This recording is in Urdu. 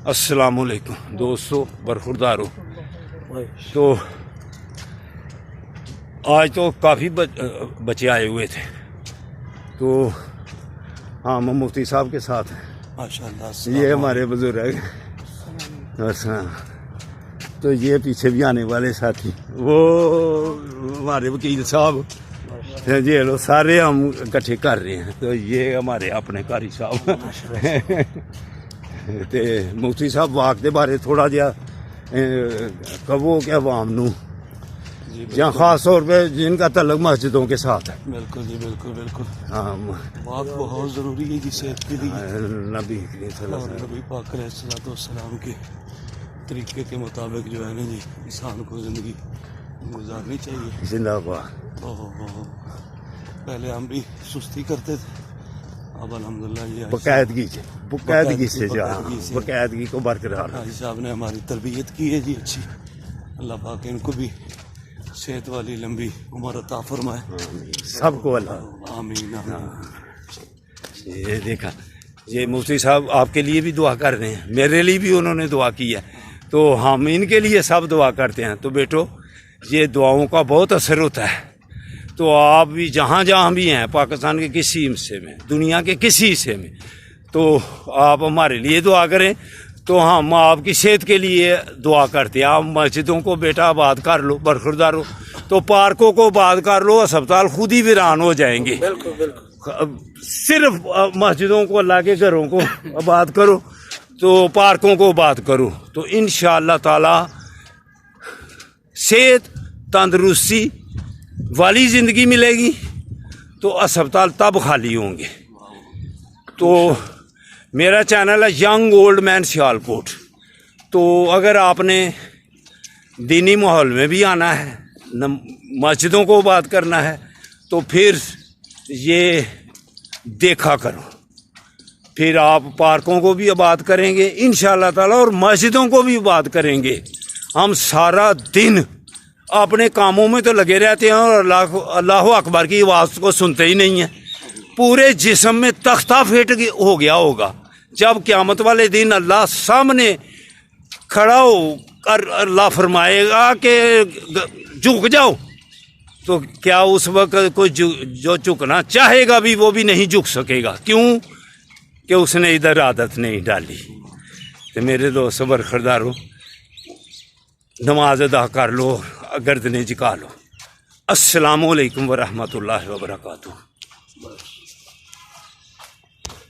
السلام علیکم دوستو برخوردارو. تو آج تو کافی بچے آئے ہوئے تھے تو ہاں مفتی صاحب کے ساتھ ماشاءاللہ. یہ ہمارے بزرگ تو یہ پیچھے بھی آنے والے ساتھی وہ ہمارے وکیل صاحب یہ لو سارے ہم اکٹھے کر رہے ہیں. تو یہ ہمارے اپنے قاری صاحب تے مفتی صاحب واق دے بارے تھوڑا جہا کہو کہ عوام نو جہاں خاص طور پہ جن کا تعلق مسجدوں کے ساتھ ہے. بالکل جی بالکل بالکل. ہاں واق بہت ضروری ہے جی صحت کے لیے. نبی پاک علیہ الصلوۃ والسلام کے طریقے کے مطابق جو ہے نا جی انسان کو زندگی گزارنی چاہیے. زندہ باد. پہلے ہم بھی سستی کرتے تھے، اب الحمدللہ یہ باقاعدگی سے باقاعدگی کو برقرار. حاجی صاحب نے ہماری تربیت کی ہے جی اچھی. اللہ پاک ان کو بھی صحت والی لمبی عمر عطا فرمائے سب کو. اللہ آمین. یہ دیکھا یہ مفتی صاحب آپ کے لیے بھی دعا کر رہے ہیں، میرے لیے بھی انہوں نے دعا کی ہے تو ہم ان کے لیے سب دعا کرتے ہیں. تو بیٹو یہ دعاؤں کا بہت اثر ہوتا ہے. تو آپ بھی جہاں جہاں بھی ہیں پاکستان کے کسی حصے میں، دنیا کے کسی حصے میں، تو آپ ہمارے لیے دعا کریں. تو ہم آپ کی صحت کے لیے دعا کرتے ہیں. آپ مسجدوں کو بیٹا آباد کر لو، برخوردار ہو تو پارکوں کو آباد کر لو، اسپتال خود ہی ویران ہو جائیں گے. صرف مسجدوں کو، اللہ کے گھروں کو آباد کرو تو پارکوں کو آباد کرو تو انشاءاللہ تعالی صحت تندرستی والی زندگی ملے گی. تو اسپتال تب خالی ہوں گے. تو میرا چینل ہے ینگ اولڈ مین سیالکوٹ. تو اگر آپ نے دینی ماحول میں بھی آنا ہے، مسجدوں کو آباد کرنا ہے تو پھر یہ دیکھا کرو. پھر آپ پارکوں کو بھی آباد کریں گے انشاءاللہ تعالی اور مسجدوں کو بھی آباد کریں گے. ہم سارا دن اپنے کاموں میں تو لگے رہتے ہیں اور اللہ اکبر کی آواز کو سنتے ہی نہیں ہیں. پورے جسم میں تختہ پھٹ ہو گیا ہوگا. جب قیامت والے دن اللہ سامنے کھڑا ہو کر اللہ فرمائے گا کہ جھک جاؤ، تو کیا اس وقت کوئی جو جھکنا چاہے گا بھی وہ بھی نہیں جھک سکے گا. کیوں کہ اس نے ادھر عادت نہیں ڈالی. تو میرے دوست برخوردارو نماز ادا کر لو، گردنیں جھکا لو. السلام علیکم ورحمۃ اللہ وبرکاتہ.